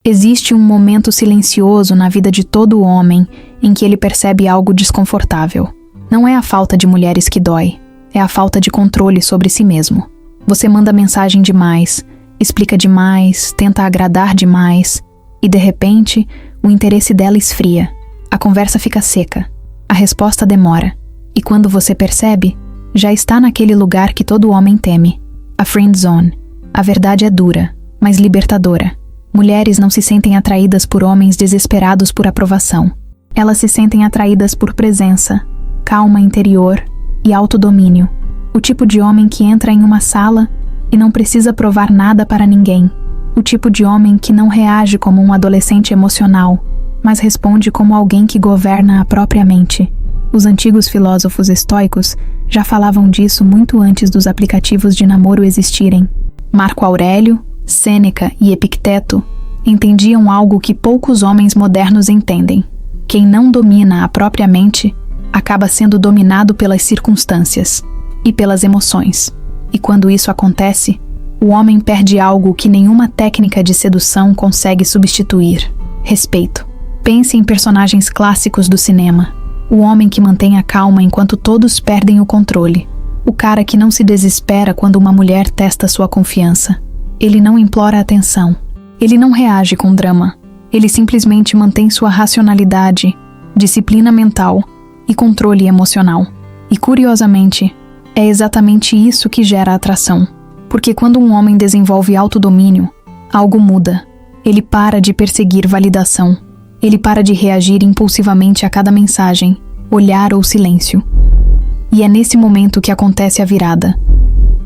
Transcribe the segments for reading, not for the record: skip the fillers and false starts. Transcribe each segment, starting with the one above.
Existe um momento silencioso na vida de todo homem em que ele percebe algo desconfortável. Não é a falta de mulheres que dói, é a falta de controle sobre si mesmo. Você manda mensagem demais, explica demais, tenta agradar demais, e de repente, o interesse dela esfria. A conversa fica seca, a resposta demora, e quando você percebe, já está naquele lugar que todo homem teme, a friend zone. A verdade é dura, mas libertadora. Mulheres não se sentem atraídas por homens desesperados por aprovação. Elas se sentem atraídas por presença, calma interior e autodomínio. O tipo de homem que entra em uma sala e não precisa provar nada para ninguém. O tipo de homem que não reage como um adolescente emocional, mas responde como alguém que governa a própria mente. Os antigos filósofos estoicos já falavam disso muito antes dos aplicativos de namoro existirem. Marco Aurélio, Sêneca e Epicteto entendiam algo que poucos homens modernos entendem. Quem não domina a própria mente acaba sendo dominado pelas circunstâncias e pelas emoções. E quando isso acontece, o homem perde algo que nenhuma técnica de sedução consegue substituir: respeito. Pense em personagens clássicos do cinema. O homem que mantém a calma enquanto todos perdem o controle. O cara que não se desespera quando uma mulher testa sua confiança. Ele não implora atenção. Ele não reage com drama. Ele simplesmente mantém sua racionalidade, disciplina mental e controle emocional. E curiosamente, é exatamente isso que gera atração. Porque quando um homem desenvolve autodomínio, algo muda. Ele para de perseguir validação. Ele para de reagir impulsivamente a cada mensagem, olhar ou silêncio. E é nesse momento que acontece a virada.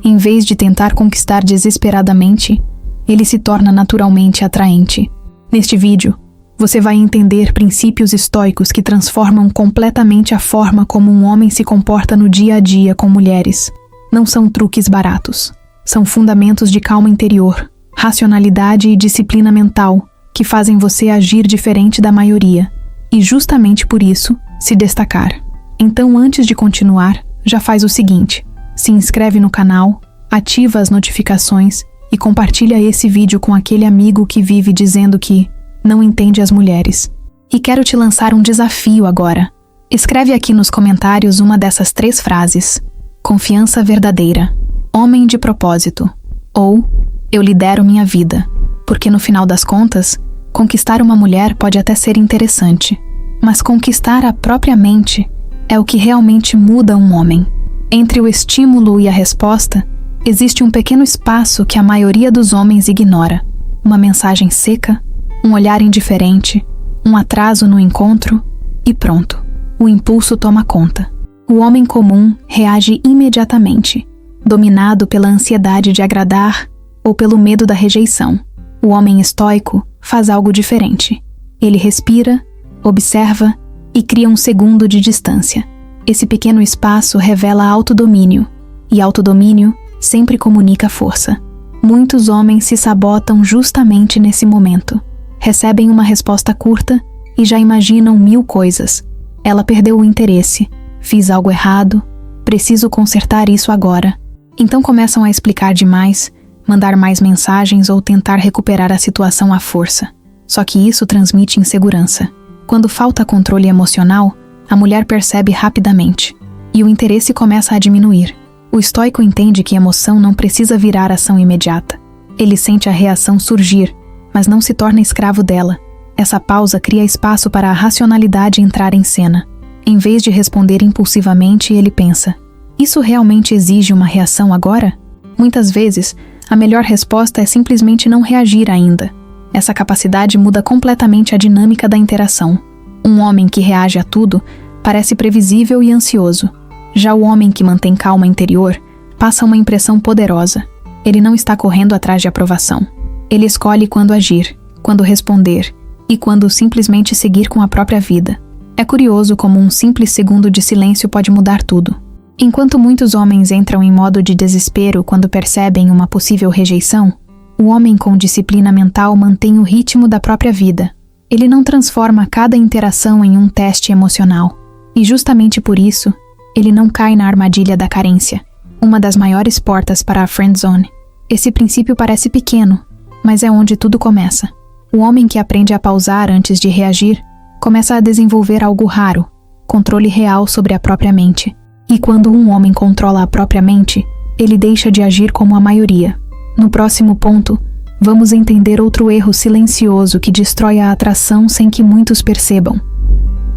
Em vez de tentar conquistar desesperadamente, ele se torna naturalmente atraente. Neste vídeo, você vai entender princípios estoicos que transformam completamente a forma como um homem se comporta no dia a dia com mulheres. Não são truques baratos. São fundamentos de calma interior, racionalidade e disciplina mental que fazem você agir diferente da maioria e, justamente por isso, se destacar. Então, antes de continuar, já faz o seguinte: se inscreve no canal, ativa as notificações e compartilha esse vídeo com aquele amigo que vive dizendo que não entende as mulheres. E quero te lançar um desafio agora. Escreve aqui nos comentários uma dessas 3 frases: confiança verdadeira, homem de propósito, ou eu lidero minha vida. Porque no final das contas, conquistar uma mulher pode até ser interessante, mas conquistar a própria mente é o que realmente muda um homem. Entre o estímulo e a resposta, existe um pequeno espaço que a maioria dos homens ignora. Uma mensagem seca, um olhar indiferente, um atraso no encontro e pronto. O impulso toma conta. O homem comum reage imediatamente, dominado pela ansiedade de agradar ou pelo medo da rejeição. O homem estoico faz algo diferente. Ele respira, observa e cria um segundo de distância. Esse pequeno espaço revela autodomínio, e autodomínio sempre comunica força. Muitos homens se sabotam justamente nesse momento. Recebem uma resposta curta e já imaginam 1000 coisas. Ela perdeu o interesse, fiz algo errado, preciso consertar isso agora. Então começam a explicar demais, mandar mais mensagens ou tentar recuperar a situação à força. Só que isso transmite insegurança. Quando falta controle emocional, a mulher percebe rapidamente, e o interesse começa a diminuir. O estoico entende que emoção não precisa virar ação imediata. Ele sente a reação surgir, mas não se torna escravo dela. Essa pausa cria espaço para a racionalidade entrar em cena. Em vez de responder impulsivamente, ele pensa: isso realmente exige uma reação agora? Muitas vezes, a melhor resposta é simplesmente não reagir ainda. Essa capacidade muda completamente a dinâmica da interação. Um homem que reage a tudo parece previsível e ansioso. Já o homem que mantém calma interior passa uma impressão poderosa. Ele não está correndo atrás de aprovação. Ele escolhe quando agir, quando responder e quando simplesmente seguir com a própria vida. É curioso como um simples segundo de silêncio pode mudar tudo. Enquanto muitos homens entram em modo de desespero quando percebem uma possível rejeição, o homem com disciplina mental mantém o ritmo da própria vida. Ele não transforma cada interação em um teste emocional. E justamente por isso, ele não cai na armadilha da carência, uma das maiores portas para a friend zone. Esse princípio parece pequeno, mas é onde tudo começa. O homem que aprende a pausar antes de reagir começa a desenvolver algo raro, controle real sobre a própria mente. E quando um homem controla a própria mente, ele deixa de agir como a maioria. No próximo ponto, vamos entender outro erro silencioso que destrói a atração sem que muitos percebam: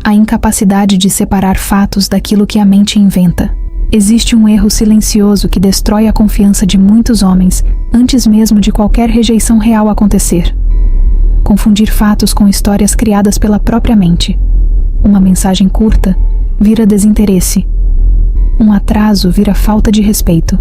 a incapacidade de separar fatos daquilo que a mente inventa. Existe um erro silencioso que destrói a confiança de muitos homens antes mesmo de qualquer rejeição real acontecer: confundir fatos com histórias criadas pela própria mente. Uma mensagem curta vira desinteresse. Um atraso vira falta de respeito.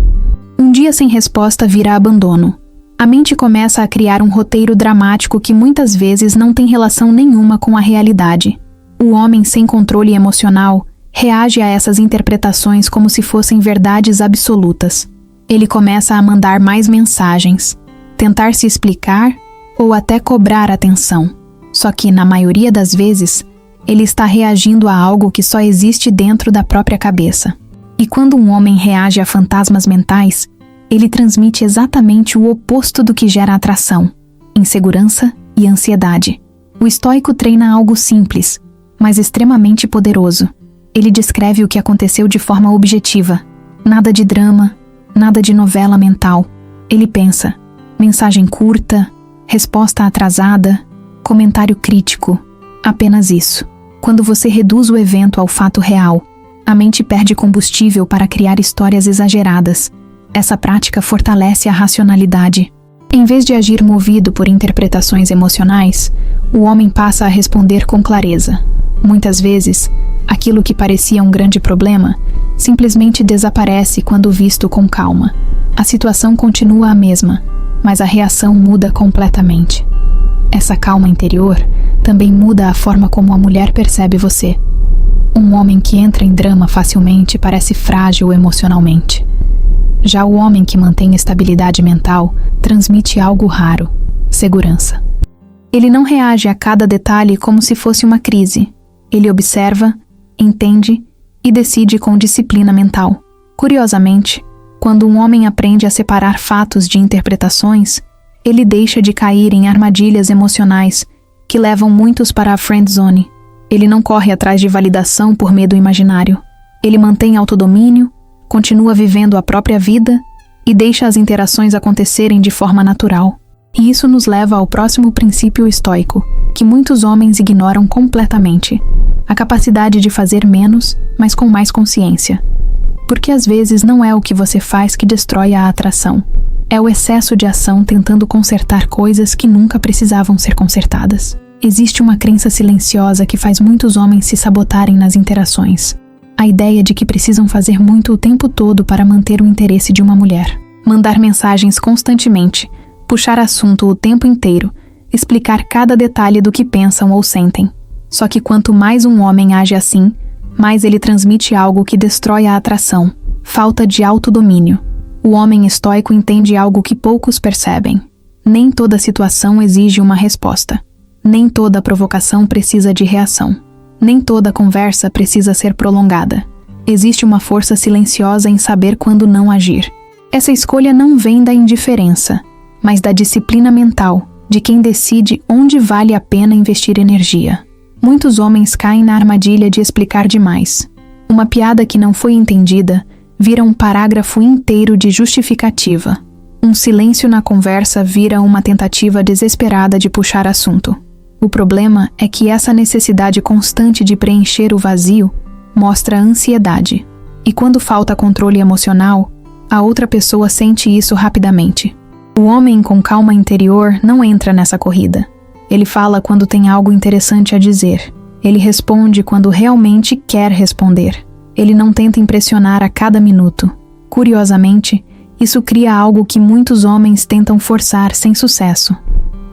Um dia sem resposta vira abandono. A mente começa a criar um roteiro dramático que muitas vezes não tem relação nenhuma com a realidade. O homem sem controle emocional reage a essas interpretações como se fossem verdades absolutas. Ele começa a mandar mais mensagens, tentar se explicar ou até cobrar atenção. Só que, na maioria das vezes, ele está reagindo a algo que só existe dentro da própria cabeça. E quando um homem reage a fantasmas mentais, ele transmite exatamente o oposto do que gera atração: insegurança e ansiedade. O estoico treina algo simples, mas extremamente poderoso. Ele descreve o que aconteceu de forma objetiva. Nada de drama, nada de novela mental. Ele pensa: mensagem curta, resposta atrasada, comentário crítico. Apenas isso. Quando você reduz o evento ao fato real, a mente perde combustível para criar histórias exageradas. Essa prática fortalece a racionalidade. Em vez de agir movido por interpretações emocionais, o homem passa a responder com clareza. Muitas vezes, aquilo que parecia um grande problema simplesmente desaparece quando visto com calma. A situação continua a mesma, mas a reação muda completamente. Essa calma interior também muda a forma como a mulher percebe você. Um homem que entra em drama facilmente parece frágil emocionalmente. Já o homem que mantém estabilidade mental transmite algo raro: segurança. Ele não reage a cada detalhe como se fosse uma crise. Ele observa, entende e decide com disciplina mental. Curiosamente, quando um homem aprende a separar fatos de interpretações, ele deixa de cair em armadilhas emocionais que levam muitos para a friend zone. Ele não corre atrás de validação por medo imaginário. Ele mantém autodomínio, continua vivendo a própria vida e deixa as interações acontecerem de forma natural. E isso nos leva ao próximo princípio estoico, que muitos homens ignoram completamente: a capacidade de fazer menos, mas com mais consciência. Porque às vezes não é o que você faz que destrói a atração. É o excesso de ação tentando consertar coisas que nunca precisavam ser consertadas. Existe uma crença silenciosa que faz muitos homens se sabotarem nas interações: a ideia de que precisam fazer muito o tempo todo para manter o interesse de uma mulher. Mandar mensagens constantemente, puxar assunto o tempo inteiro, explicar cada detalhe do que pensam ou sentem. Só que quanto mais um homem age assim, mais ele transmite algo que destrói a atração: falta de autodomínio. O homem estoico entende algo que poucos percebem: nem toda situação exige uma resposta. Nem toda provocação precisa de reação. Nem toda conversa precisa ser prolongada. Existe uma força silenciosa em saber quando não agir. Essa escolha não vem da indiferença, mas da disciplina mental, de quem decide onde vale a pena investir energia. Muitos homens caem na armadilha de explicar demais. Uma piada que não foi entendida vira um parágrafo inteiro de justificativa. Um silêncio na conversa vira uma tentativa desesperada de puxar assunto. O problema é que essa necessidade constante de preencher o vazio mostra ansiedade. E quando falta controle emocional, a outra pessoa sente isso rapidamente. O homem com calma interior não entra nessa corrida. Ele fala quando tem algo interessante a dizer. Ele responde quando realmente quer responder. Ele não tenta impressionar a cada minuto. Curiosamente, isso cria algo que muitos homens tentam forçar sem sucesso: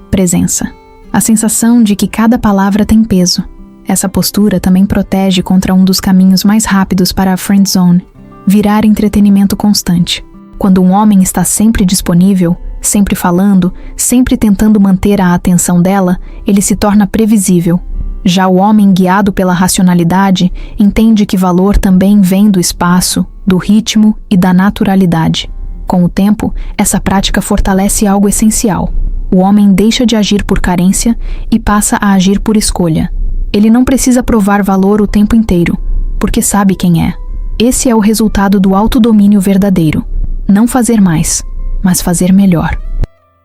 presença. A sensação de que cada palavra tem peso. Essa postura também protege contra um dos caminhos mais rápidos para a friend zone: virar entretenimento constante. Quando um homem está sempre disponível, sempre falando, sempre tentando manter a atenção dela, ele se torna previsível. Já o homem guiado pela racionalidade entende que valor também vem do espaço, do ritmo e da naturalidade. Com o tempo, essa prática fortalece algo essencial: O homem deixa de agir por carência e passa a agir por escolha. Ele não precisa provar valor o tempo inteiro, porque sabe quem é. Esse é o resultado do autodomínio verdadeiro. Não fazer mais, mas fazer melhor.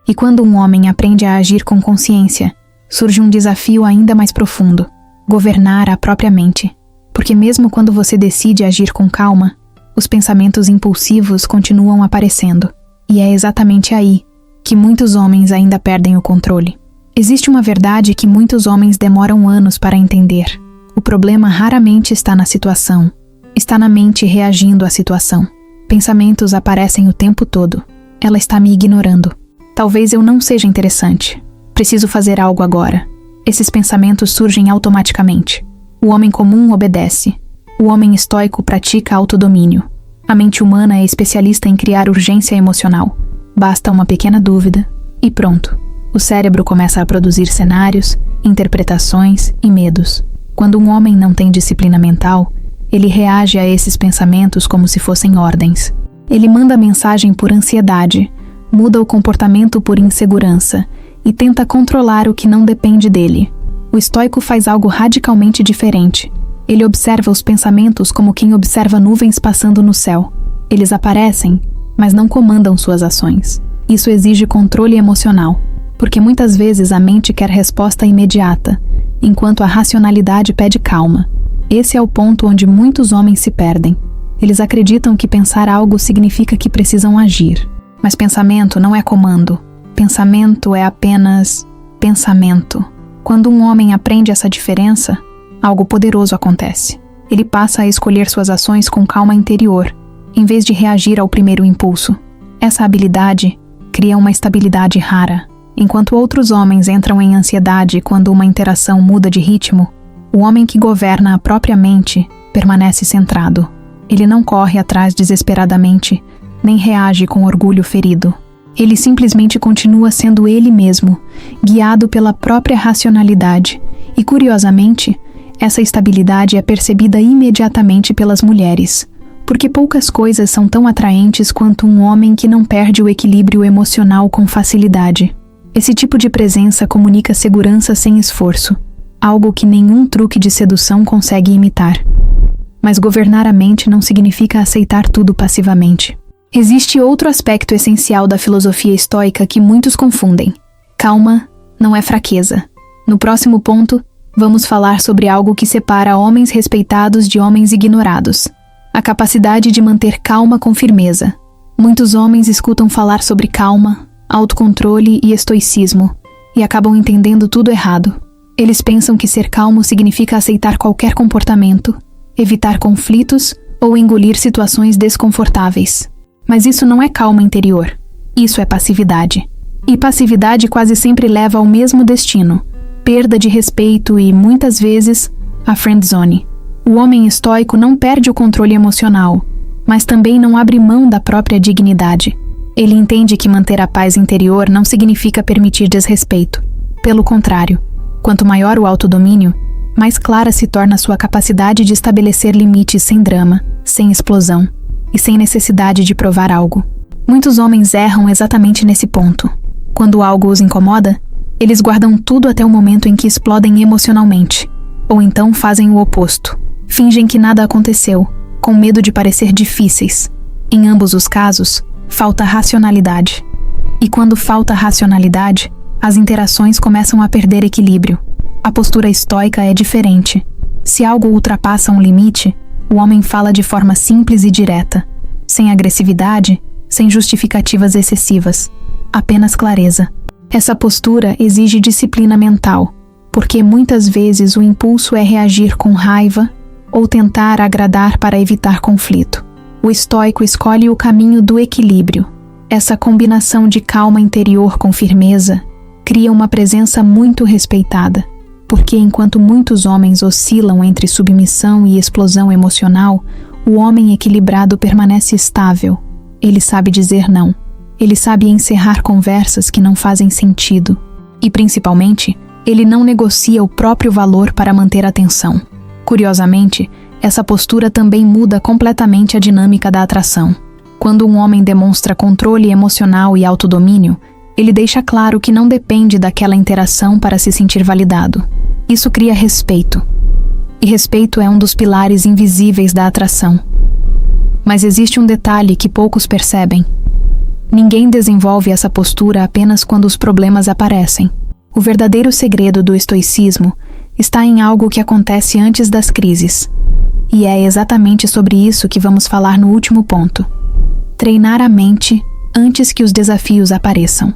E quando um homem aprende a agir com consciência, surge um desafio ainda mais profundo: governar a própria mente. Porque mesmo quando você decide agir com calma, os pensamentos impulsivos continuam aparecendo. E é exatamente aí que muitos homens ainda perdem o controle. Existe uma verdade que muitos homens demoram anos para entender. O problema raramente está na situação. Está na mente reagindo à situação. Pensamentos aparecem o tempo todo. Ela está me ignorando. Talvez eu não seja interessante. Preciso fazer algo agora. Esses pensamentos surgem automaticamente. O homem comum obedece. O homem estoico pratica autodomínio. A mente humana é especialista em criar urgência emocional. Basta uma pequena dúvida e pronto. O cérebro começa a produzir cenários, interpretações e medos. Quando um homem não tem disciplina mental, ele reage a esses pensamentos como se fossem ordens. Ele manda mensagem por ansiedade, muda o comportamento por insegurança e tenta controlar o que não depende dele. O estoico faz algo radicalmente diferente. Ele observa os pensamentos como quem observa nuvens passando no céu. Eles aparecem, mas não comandam suas ações. Isso exige controle emocional, porque muitas vezes a mente quer resposta imediata, enquanto a racionalidade pede calma. Esse é o ponto onde muitos homens se perdem. Eles acreditam que pensar algo significa que precisam agir. Mas pensamento não é comando. Pensamento é apenas pensamento. Quando um homem aprende essa diferença, algo poderoso acontece. Ele passa a escolher suas ações com calma interior, em vez de reagir ao primeiro impulso. Essa habilidade cria uma estabilidade rara. Enquanto outros homens entram em ansiedade quando uma interação muda de ritmo, o homem que governa a própria mente permanece centrado. Ele não corre atrás desesperadamente, nem reage com orgulho ferido. Ele simplesmente continua sendo ele mesmo, guiado pela própria racionalidade. E, curiosamente, essa estabilidade é percebida imediatamente pelas mulheres, porque poucas coisas são tão atraentes quanto um homem que não perde o equilíbrio emocional com facilidade. Esse tipo de presença comunica segurança sem esforço, algo que nenhum truque de sedução consegue imitar. Mas governar a mente não significa aceitar tudo passivamente. Existe outro aspecto essencial da filosofia estoica que muitos confundem. Calma não é fraqueza. No próximo ponto, vamos falar sobre algo que separa homens respeitados de homens ignorados: a capacidade de manter calma com firmeza. Muitos homens escutam falar sobre calma, autocontrole e estoicismo, e acabam entendendo tudo errado. Eles pensam que ser calmo significa aceitar qualquer comportamento, evitar conflitos ou engolir situações desconfortáveis. Mas isso não é calma interior. Isso é passividade. E passividade quase sempre leva ao mesmo destino: perda de respeito e, muitas vezes, a friendzone. O homem estoico não perde o controle emocional, mas também não abre mão da própria dignidade. Ele entende que manter a paz interior não significa permitir desrespeito. Pelo contrário, quanto maior o autodomínio, mais clara se torna sua capacidade de estabelecer limites sem drama, sem explosão e sem necessidade de provar algo. Muitos homens erram exatamente nesse ponto. Quando algo os incomoda, eles guardam tudo até o momento em que explodem emocionalmente, ou então fazem o oposto. Fingem que nada aconteceu, com medo de parecer difíceis. Em ambos os casos, falta racionalidade. E quando falta racionalidade, as interações começam a perder equilíbrio. A postura estoica é diferente. Se algo ultrapassa um limite, o homem fala de forma simples e direta, sem agressividade, sem justificativas excessivas, apenas clareza. Essa postura exige disciplina mental, porque muitas vezes o impulso é reagir com raiva ou tentar agradar para evitar conflito. O estoico escolhe o caminho do equilíbrio. Essa combinação de calma interior com firmeza cria uma presença muito respeitada, porque enquanto muitos homens oscilam entre submissão e explosão emocional, o homem equilibrado permanece estável. Ele sabe dizer não. Ele sabe encerrar conversas que não fazem sentido. E, principalmente, ele não negocia o próprio valor para manter a atenção. Curiosamente, essa postura também muda completamente a dinâmica da atração. Quando um homem demonstra controle emocional e autodomínio, Ele deixa claro que não depende daquela interação para se sentir validado. Isso cria respeito. E respeito é um dos pilares invisíveis da atração. Mas existe um detalhe que poucos percebem. Ninguém desenvolve essa postura apenas quando os problemas aparecem. O verdadeiro segredo do estoicismo está em algo que acontece antes das crises. E é exatamente sobre isso que vamos falar no último ponto. Treinar a mente antes que os desafios apareçam.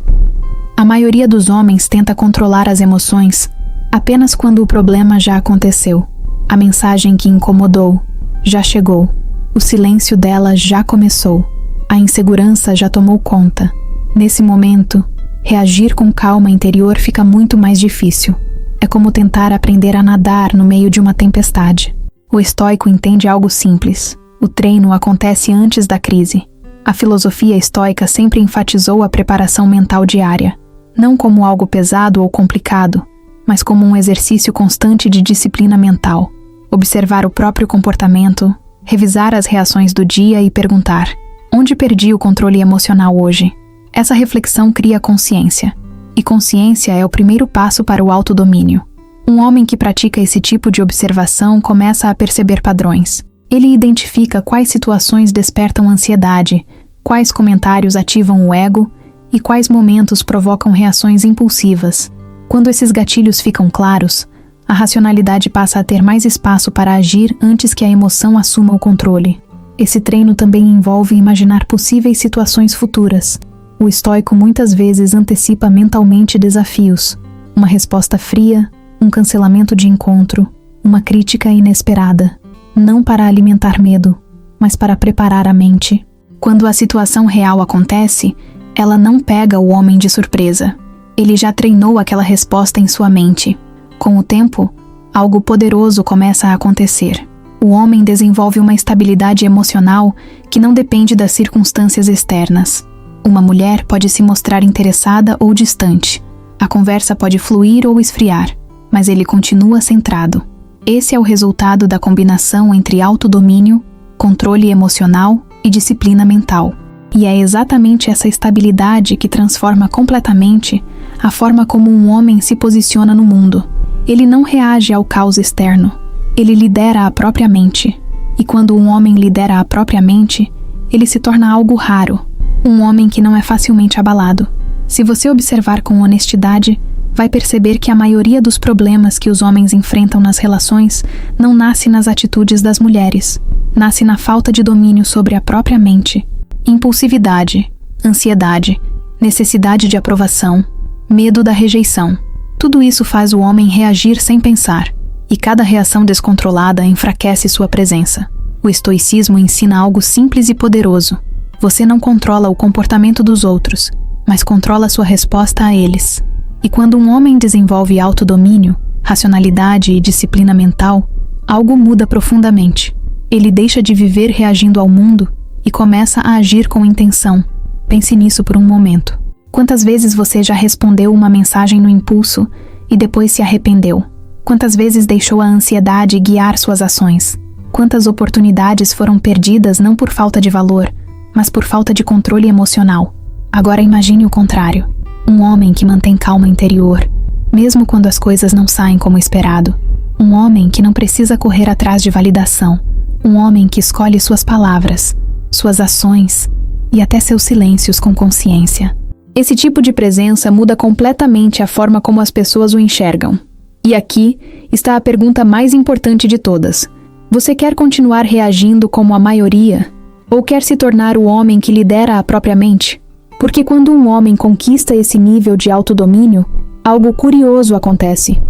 A maioria dos homens tenta controlar as emoções apenas quando o problema já aconteceu. A mensagem que incomodou já chegou. O silêncio dela já começou. A insegurança já tomou conta. Nesse momento, reagir com calma interior fica muito mais difícil. É como tentar aprender a nadar no meio de uma tempestade. O estoico entende algo simples. O treino acontece antes da crise. A filosofia estoica sempre enfatizou a preparação mental diária, não como algo pesado ou complicado, mas como um exercício constante de disciplina mental. Observar o próprio comportamento, revisar as reações do dia e perguntar: onde perdi o controle emocional hoje? Essa reflexão cria consciência. E consciência é o primeiro passo para o autodomínio. Um homem que pratica esse tipo de observação começa a perceber padrões. Ele identifica quais situações despertam ansiedade, quais comentários ativam o ego e quais momentos provocam reações impulsivas. Quando esses gatilhos ficam claros, a racionalidade passa a ter mais espaço para agir antes que a emoção assuma o controle. Esse treino também envolve imaginar possíveis situações futuras. O estoico muitas vezes antecipa mentalmente desafios, uma resposta fria, um cancelamento de encontro, uma crítica inesperada. Não para alimentar medo, mas para preparar a mente. Quando a situação real acontece, ela não pega o homem de surpresa. Ele já treinou aquela resposta em sua mente. Com o tempo, algo poderoso começa a acontecer. O homem desenvolve uma estabilidade emocional que não depende das circunstâncias externas. Uma mulher pode se mostrar interessada ou distante. A conversa pode fluir ou esfriar, mas ele continua centrado. Esse é o resultado da combinação entre autodomínio, controle emocional e disciplina mental. E é exatamente essa estabilidade que transforma completamente a forma como um homem se posiciona no mundo. Ele não reage ao caos externo, ele lidera a própria mente. E quando um homem lidera a própria mente, ele se torna algo raro, um homem que não é facilmente abalado. Se você observar com honestidade, vai perceber que a maioria dos problemas que os homens enfrentam nas relações não nasce nas atitudes das mulheres, nasce na falta de domínio sobre a própria mente. Impulsividade, ansiedade, necessidade de aprovação, medo da rejeição. Tudo isso faz o homem reagir sem pensar, e cada reação descontrolada enfraquece sua presença. O estoicismo ensina algo simples e poderoso. Você não controla o comportamento dos outros, mas controla sua resposta a eles. E quando um homem desenvolve autodomínio, racionalidade e disciplina mental, algo muda profundamente. Ele deixa de viver reagindo ao mundo e começa a agir com intenção. Pense nisso por um momento. Quantas vezes você já respondeu uma mensagem no impulso e depois se arrependeu? Quantas vezes deixou a ansiedade guiar suas ações? Quantas oportunidades foram perdidas não por falta de valor, mas por falta de controle emocional? Agora imagine o contrário. Um homem que mantém calma interior, mesmo quando as coisas não saem como esperado. Um homem que não precisa correr atrás de validação. Um homem que escolhe suas palavras, suas ações e até seus silêncios com consciência. Esse tipo de presença muda completamente a forma como as pessoas o enxergam. E aqui está a pergunta mais importante de todas. Você quer continuar reagindo como a maioria? Ou quer se tornar o homem que lidera a própria mente? Porque quando um homem conquista esse nível de autodomínio, algo curioso acontece.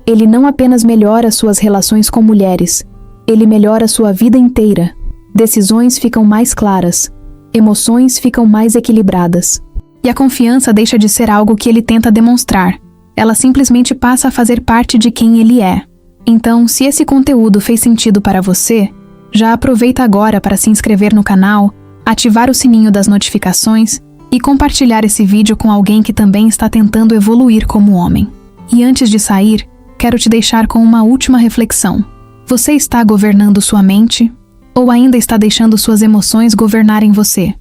Ele não apenas melhora suas relações com mulheres, ele melhora sua vida inteira. Decisões ficam mais claras, emoções ficam mais equilibradas. E a confiança deixa de ser algo que ele tenta demonstrar. Ela simplesmente passa a fazer parte de quem ele é. Então, se esse conteúdo fez sentido para você, já aproveita agora para se inscrever no canal, ativar o sininho das notificações e compartilhar esse vídeo com alguém que também está tentando evoluir como homem. E antes de sair, quero te deixar com uma última reflexão. Você está governando sua mente ou ainda está deixando suas emoções governarem você?